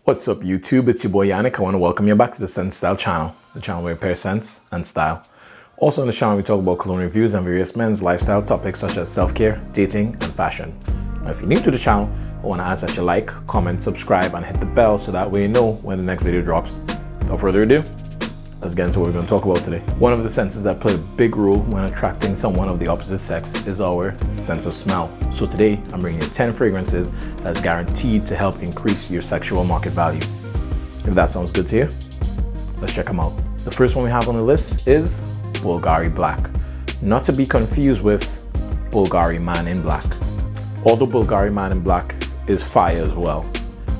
What's up YouTube, it's your boy Yannick. I want to welcome you back to the Scent Style channel, the channel where we pair scents and style. Also on the channel we talk about cologne reviews and various men's lifestyle topics such as self-care, dating and fashion. Now if you're new to the channel, I want to ask that you like, comment, subscribe and hit the bell so that way you know when the next video drops. Without further ado, let's get into what we're going to talk about today. One of the senses that play a big role when attracting someone of the opposite sex is our sense of smell. So today, I'm bringing you 10 fragrances that's guaranteed to help increase your sexual market value. If that sounds good to you, let's check them out. The first one we have on the list is Bulgari Black. Not to be confused with Bulgari Man in Black. Although Bulgari Man in Black is fire as well.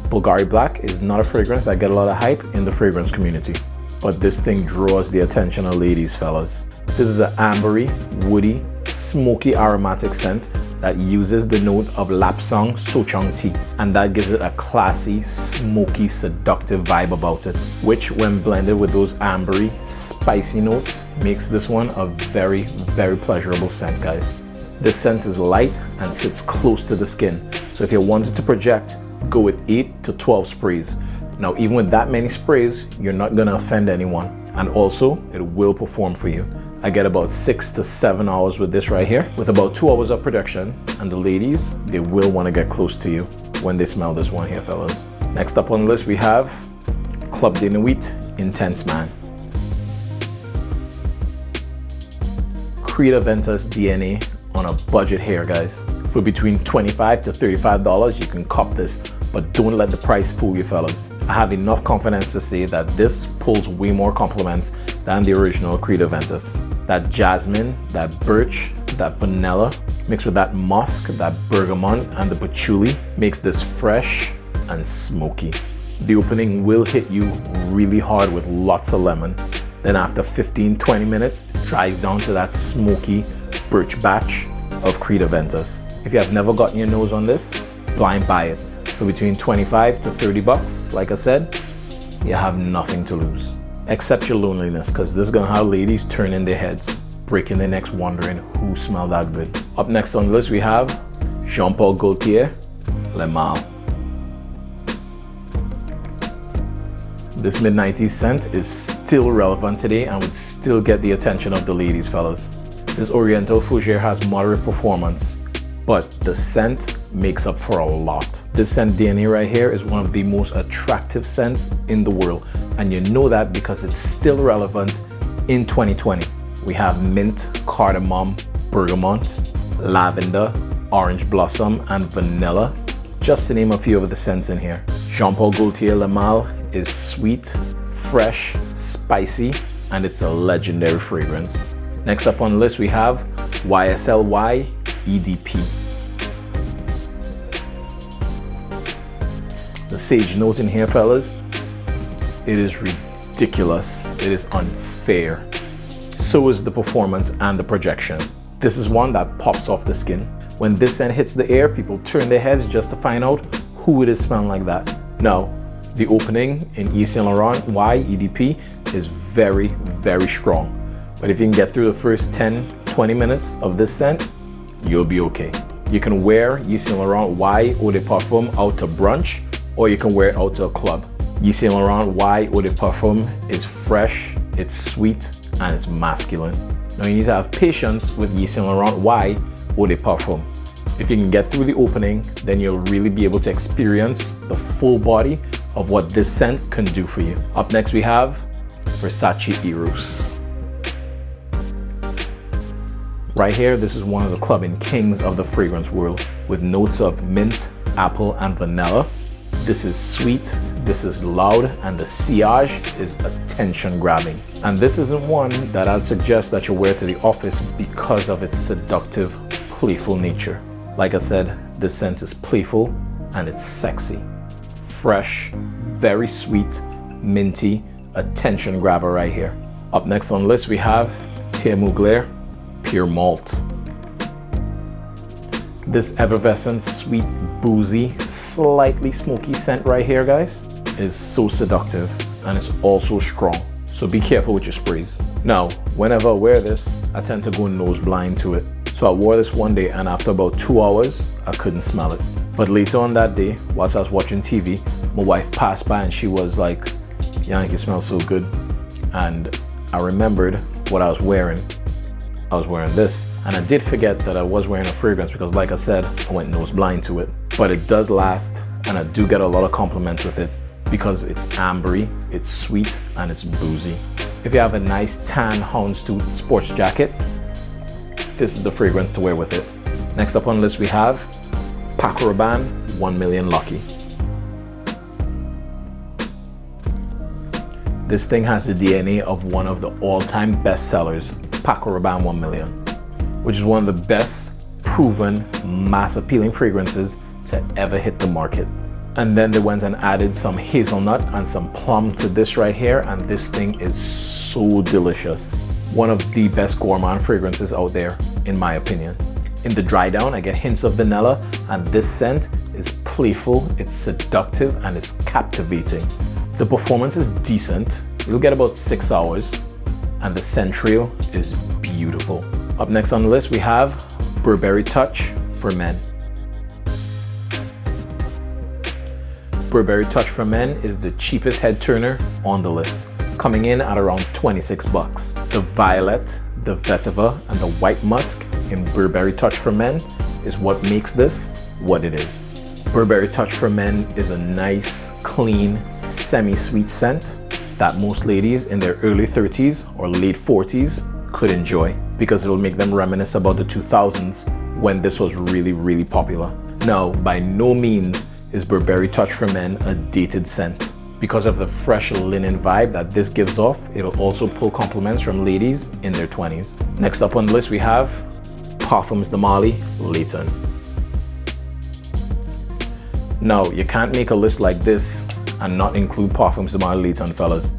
Bulgari Black is not a fragrance that get a lot of hype in the fragrance community. But this thing draws the attention of ladies, fellas. This is an ambery, woody, smoky aromatic scent that uses the note of lapsang souchong tea, and that gives it a classy, smoky, seductive vibe about it, which when blended with those ambery, spicy notes, makes this one a very, very pleasurable scent, guys. This scent is light and sits close to the skin, so if you wanted to project, go with 8 to 12 sprays. Now, even with that many sprays, you're not gonna offend anyone. And also, it will perform for you. I get about 6 to 7 hours with this right here, with about 2 hours of production. And the ladies, they will wanna get close to you when they smell this one here, fellas. Next up on the list, we have Club de Nuit Intense Man. Creed Aventus DNA on a budget here, guys. For between $25 to $35, you can cop this. But don't let the price fool you, fellas. I have enough confidence to say that this pulls way more compliments than the original Creed Aventus. That jasmine, that birch, that vanilla, mixed with that musk, that bergamot, and the patchouli makes this fresh and smoky. The opening will hit you really hard with lots of lemon. Then after 15-20 minutes, dries down to that smoky birch batch of Creed Aventus. If you have never gotten your nose on this, blind buy it. For between 25 to 30 bucks, like I said, you have nothing to lose. Except your loneliness, because this is gonna have ladies turning their heads, breaking their necks wondering who smelled that good. Up next on the list we have Jean-Paul Gaultier Le Malt. This mid-90s scent is still relevant today and would still get the attention of the ladies, fellas. This Oriental Fougere has moderate performance, but the scent makes up for a lot. This scent DNA right here is one of the most attractive scents in the world, and you know that because it's still relevant in 2020. We have mint, cardamom, bergamot, lavender, orange blossom, and vanilla, just to name a few of the scents in here. Jean-Paul Gaultier Le Malt is sweet, fresh, spicy, and it's a legendary fragrance. Next up on the list we have Ysl EDP. The sage note in here, fellas, it is ridiculous. It is unfair. So is the performance and the projection. This is one that pops off the skin. When this scent hits the air, people turn their heads just to find out who it is smelling like that. Now, the opening in Ysl EDP is very, very strong. But if you can get through the first 10-20 minutes of this scent, you'll be okay. You can wear Ysl Eau de Parfum out to brunch, or you can wear it out to a club. Ysl Eau de Parfum is fresh, it's sweet, and it's masculine. Now you need to have patience with Ysl Eau de Parfum. If you can get through the opening, then you'll really be able to experience the full body of what this scent can do for you. Up next we have Versace Eros. Right here, this is one of the clubbing kings of the fragrance world, with notes of mint, apple, and vanilla. This is sweet, this is loud, and the sillage is attention grabbing. And this isn't one that I'd suggest that you wear to the office because of its seductive, playful nature. Like I said, this scent is playful and it's sexy. Fresh, very sweet, minty, attention grabber right here. Up next on the list we have Mugler Pure Malt. This effervescent, sweet, boozy, slightly smoky scent right here, guys, is so seductive and it's also strong. So be careful with your sprays. Now, whenever I wear this, I tend to go nose blind to it. So I wore this one day and after about 2 hours, I couldn't smell it. But later on that day, whilst I was watching TV, my wife passed by and she was like, "Yannick, you smell so good." And I remembered what I was wearing. I was wearing this. And I did forget that I was wearing a fragrance because, like I said, I went nose blind to it. But it does last, and I do get a lot of compliments with it because it's ambery, it's sweet, and it's boozy. If you have a nice tan houndstooth sports jacket, this is the fragrance to wear with it. Next up on the list we have Paco Rabanne 1 Million Lucky. This thing has the DNA of one of the all-time best sellers, Paco Rabanne 1 Million, which is one of the best proven mass appealing fragrances to ever hit the market. And then they went and added some hazelnut and some plum to this right here, and this thing is so delicious. One of the best gourmand fragrances out there, in my opinion. In the dry down, I get hints of vanilla, and this scent is playful, it's seductive, and it's captivating. The performance is decent. You'll get about 6 hours, and the scent trail is beautiful. Up next on the list, we have Burberry Touch For Men. Burberry Touch For Men is the cheapest head turner on the list, coming in at around 26 bucks. The violet, the vetiver, and the white musk in Burberry Touch For Men is what makes this what it is. Burberry Touch For Men is a nice, clean, semi-sweet scent that most ladies in their early 30s or late 40s could enjoy because it'll make them reminisce about the 2000s when this was really, really popular. Now, by no means is Burberry Touch For Men a dated scent. Because of the fresh linen vibe that this gives off, it'll also pull compliments from ladies in their 20s. Next up on the list we have Parfums de Marly Layton. Now, you can't make a list like this and not include Parfums de Marly Layton, fellas.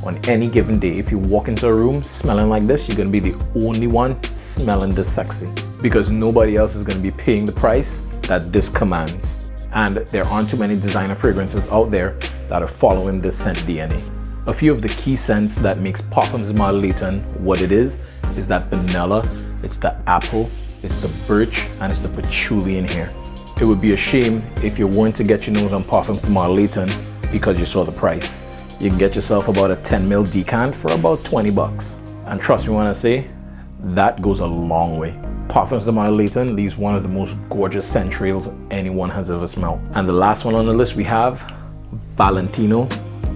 On any given day, if you walk into a room smelling like this, you're gonna be the only one smelling this sexy because nobody else is gonna be paying the price that this commands. And there aren't too many designer fragrances out there that are following this scent DNA. A few of the key scents that makes Parfums de Marly Layton what it is that vanilla, it's the apple, it's the birch, and it's the patchouli in here. It would be a shame if you weren't to get your nose on Parfums de Marly Layton because you saw the price. You can get yourself about a 10 ml decant for about 20 bucks. And trust me when I say, that goes a long way. Parfums de Marly Layton leaves one of the most gorgeous scent trails anyone has ever smelled. And the last one on the list we have Valentino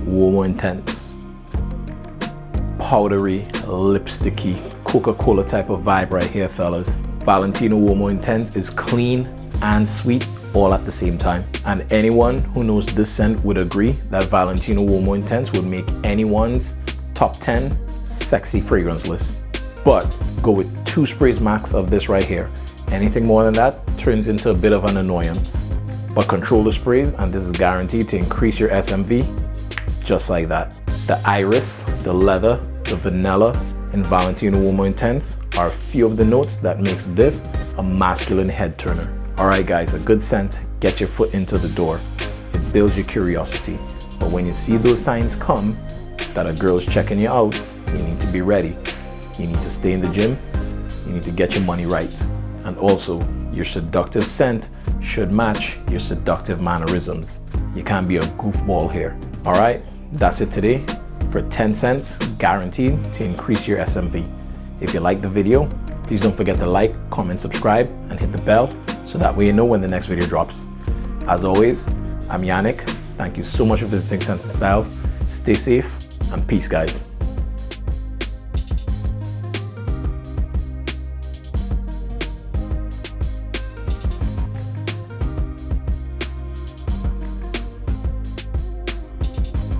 Uomo Intense. Powdery, lipsticky, Coca-Cola type of vibe right here, fellas. Valentino Uomo Intense is clean and sweet all at the same time. And anyone who knows this scent would agree that Valentino Uomo Intense would make anyone's top 10 sexy fragrance list. But go with 2 sprays max of this right here. Anything more than that turns into a bit of an annoyance. But control the sprays and this is guaranteed to increase your SMV just like that. The iris, the leather, the vanilla in Valentino Uomo Intense are a few of the notes that makes this a masculine head turner. Alright guys, a good scent gets your foot into the door. It builds your curiosity. But when you see those signs come that a girl's checking you out, you need to be ready. You need to stay in the gym. You need to get your money right. And also, your seductive scent should match your seductive mannerisms. You can't be a goofball here. Alright, that's it today for 10 cents guaranteed to increase your SMV. If you like the video, please don't forget to like, comment, subscribe, and hit the bell so that way you know when the next video drops. As always, I'm Yannick. Thank you so much for visiting Sense and Style. Stay safe and peace, guys.